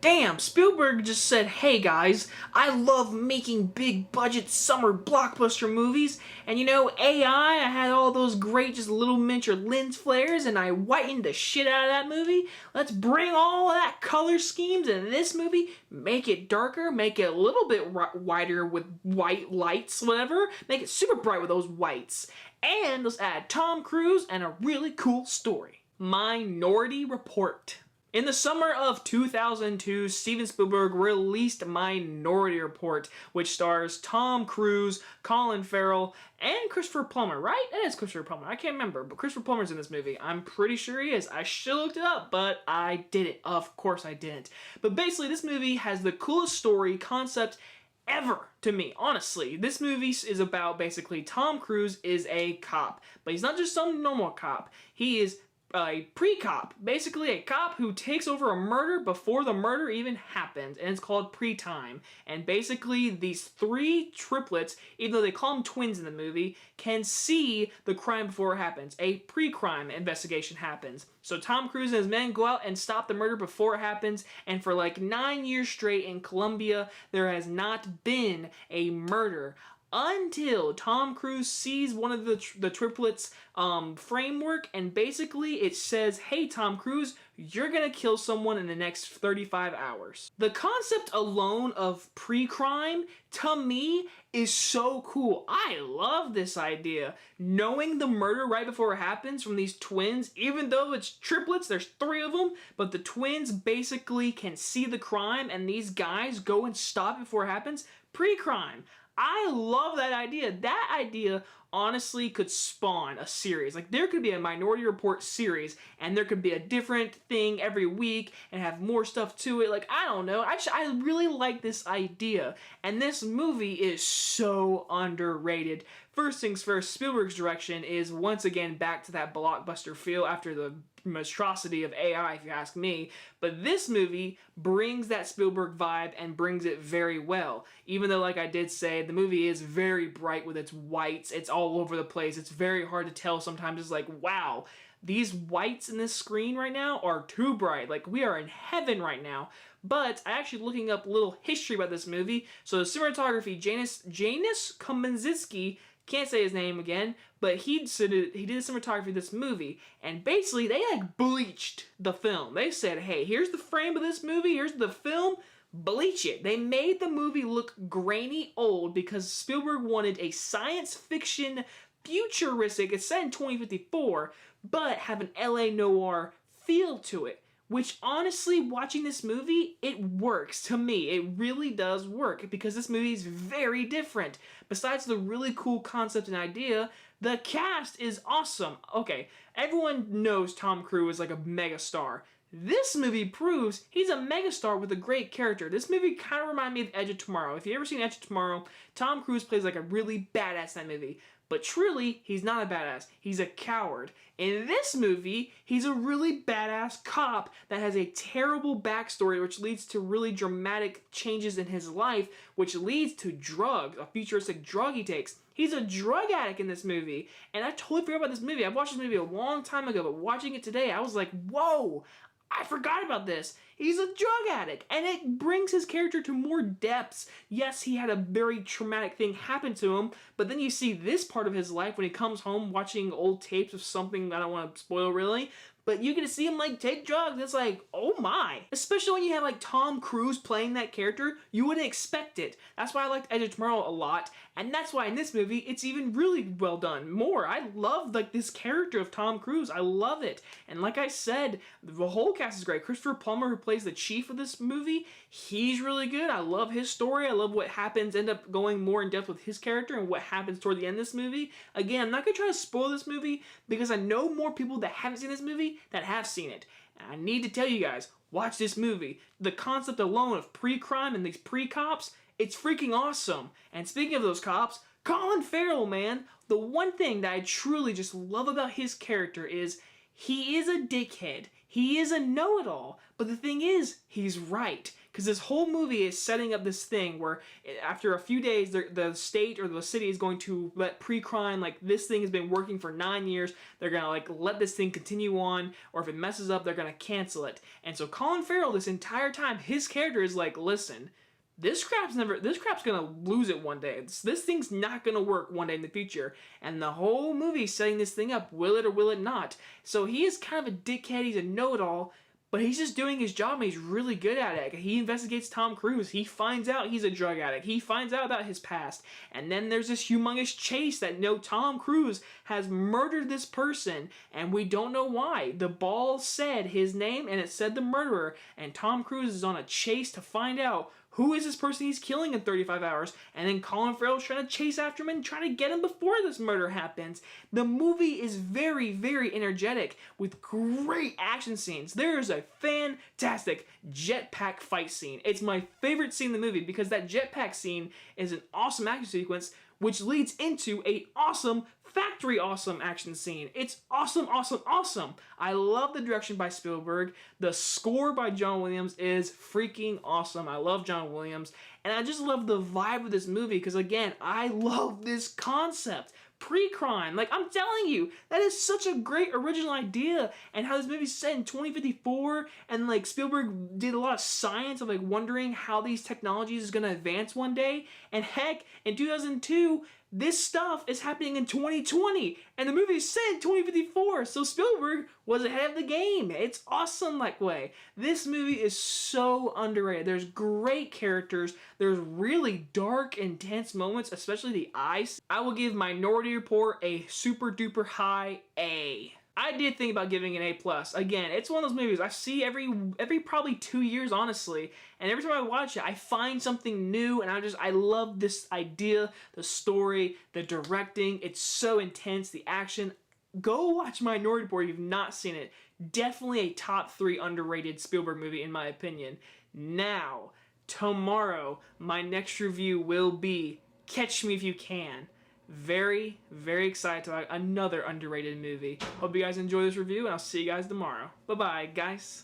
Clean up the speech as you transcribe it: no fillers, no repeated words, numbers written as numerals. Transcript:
Damn, Spielberg just said, hey guys, I love making big budget summer blockbuster movies, and you know, AI, I had all those great just little miniature lens flares and I whitened the shit out of that movie. Let's bring all of that color schemes in this movie, make it darker, make it a little bit whiter with white lights, whatever, make it super bright with those whites. And let's add Tom Cruise and a really cool story. Minority Report. In the summer of 2002, Steven Spielberg released Minority Report, which stars Tom Cruise, Colin Farrell, and Christopher Plummer, right? It is Christopher Plummer. I can't remember, but Christopher Plummer's in this movie. I'm pretty sure he is. I should have looked it up, but I didn't. Of course I didn't. But basically, this movie has the coolest story concept ever to me, honestly. This movie is about basically Tom Cruise is a cop, but he's not just some normal cop. He is a pre-cop, basically a cop who takes over a murder before the murder even happens, and it's called pre-time. And basically these three triplets, even though they call them twins in the movie, can see the crime before it happens. A pre-crime investigation happens. So Tom Cruise and his men go out and stop the murder before it happens, and for like 9 years straight in Colombia, there has not been a murder until Tom Cruise sees one of the triplets framework, and basically it says, hey Tom Cruise, you're gonna kill someone in the next 35 hours. The concept alone of pre-crime, to me, is so cool. I love this idea. Knowing the murder right before it happens from these twins, even though it's triplets, there's three of them, but the twins basically can see the crime and these guys go and stop it before it happens. Pre-crime. I love that idea. That idea honestly could spawn a series. Like, there could be a Minority Report series, and there could be a different thing every week and have more stuff to it. Like, I don't know. I really like this idea. And this movie is so underrated. First things first, Spielberg's direction is once again back to that blockbuster feel after the monstrosity of AI, if you ask me. But this movie brings that Spielberg vibe and brings it very well. Even though, like I did say, the movie is very bright with its whites. It's all over the place. It's very hard to tell sometimes. It's like, wow, these whites in this screen right now are too bright. Like, we are in heaven right now. But I actually looking up a little history about this movie. So the cinematography, Janusz Kaminski, can't say his name again, but he did cinematography of this movie, and basically they like bleached the film. They said, hey, here's the frame of this movie, here's the film, bleach it. They made the movie look grainy old because Spielberg wanted a science fiction futuristic, it's set in 2054, but have an LA noir feel to it. Which, honestly, watching this movie, it works to me. It really does work because this movie is very different. Besides the really cool concept and idea, the cast is awesome. Okay, everyone knows Tom Cruise is like a megastar. This movie proves he's a megastar with a great character. This movie kind of reminded me of Edge of Tomorrow. If you've ever seen Edge of Tomorrow, Tom Cruise plays like a really badass in that movie. But truly, he's not a badass. He's a coward. In this movie, he's a really badass cop that has a terrible backstory, which leads to really dramatic changes in his life, which leads to drugs, a futuristic drug he takes. He's a drug addict in this movie, and I totally forgot about this movie. I watched this movie a long time ago, but watching it today, I was like, whoa, I forgot about this. He's a drug addict, and it brings his character to more depths. Yes, he had a very traumatic thing happen to him, but then you see this part of his life when he comes home watching old tapes of something I don't want to spoil really, but you get to see him like take drugs. It's like, oh my. Especially when you have like Tom Cruise playing that character, you wouldn't expect it. That's why I liked Edge of Tomorrow a lot, and that's why in this movie it's even really well done. More, I love like this character of Tom Cruise. I love it. And like I said, the whole cast is great. Christopher Plummer, who plays the chief of this movie, he's really good. I love his story. I love what happens, end up going more in depth with his character and what happens toward the end of this movie. Again, I'm not going to try to spoil this movie because I know more people that haven't seen this movie that have seen it. And I need to tell you guys, watch this movie. The concept alone of pre-crime and these pre-cops, it's freaking awesome. And speaking of those cops, Colin Farrell, man, the one thing that I truly just love about his character is he is a dickhead. He is a know-it-all, but the thing is, he's right. Because this whole movie is setting up this thing where after a few days, the state or the city is going to let pre-crime, like this thing has been working for 9 years, they're going to like let this thing continue on, or if it messes up, they're going to cancel it. And so Colin Farrell, this entire time, his character is like, listen, this crap's gonna lose it one day. This thing's not gonna work one day in the future. And the whole movie is setting this thing up, will it or will it not? So he is kind of a dickhead, he's a know-it-all, but he's just doing his job and he's really good at it. He investigates Tom Cruise. He finds out he's a drug addict. He finds out about his past. And then there's this humongous chase that Tom Cruise has murdered this person and we don't know why. The ball said his name and it said the murderer, and Tom Cruise is on a chase to find out who is this person he's killing in 35 hours? And then Colin Farrell's trying to chase after him and try to get him before this murder happens. The movie is very, very energetic with great action scenes. There is a fantastic jetpack fight scene. It's my favorite scene in the movie because that jetpack scene is an awesome action sequence which leads into a awesome, factory awesome action scene. It's awesome, awesome, awesome. I love the direction by Spielberg. The score by John Williams is freaking awesome. I love John Williams. And I just love the vibe of this movie because, again, I love this concept. Pre-crime. Like, I'm telling you, that is such a great original idea. And how this movie's set in 2054, and like Spielberg did a lot of science of like wondering how these technologies is going to advance one day. And heck, in 2002, this stuff is happening in 2020, and the movie is set in 2054, so Spielberg was ahead of the game. It's awesome that way. This movie is so underrated. There's great characters. There's really dark, intense moments, especially the eyes. I will give Minority Report a super duper high A. I did think about giving an A+. Again, it's one of those movies I see every probably 2 years, honestly. And every time I watch it, I find something new, and I love this idea, the story, the directing. It's so intense, the action. Go watch Minority Report if you've not seen it. Definitely a top 3 underrated Spielberg movie, in my opinion. Now, tomorrow, my next review will be Catch Me If You Can. Very, very excited about another underrated movie. Hope you guys enjoy this review, and I'll see you guys tomorrow. Bye-bye, guys.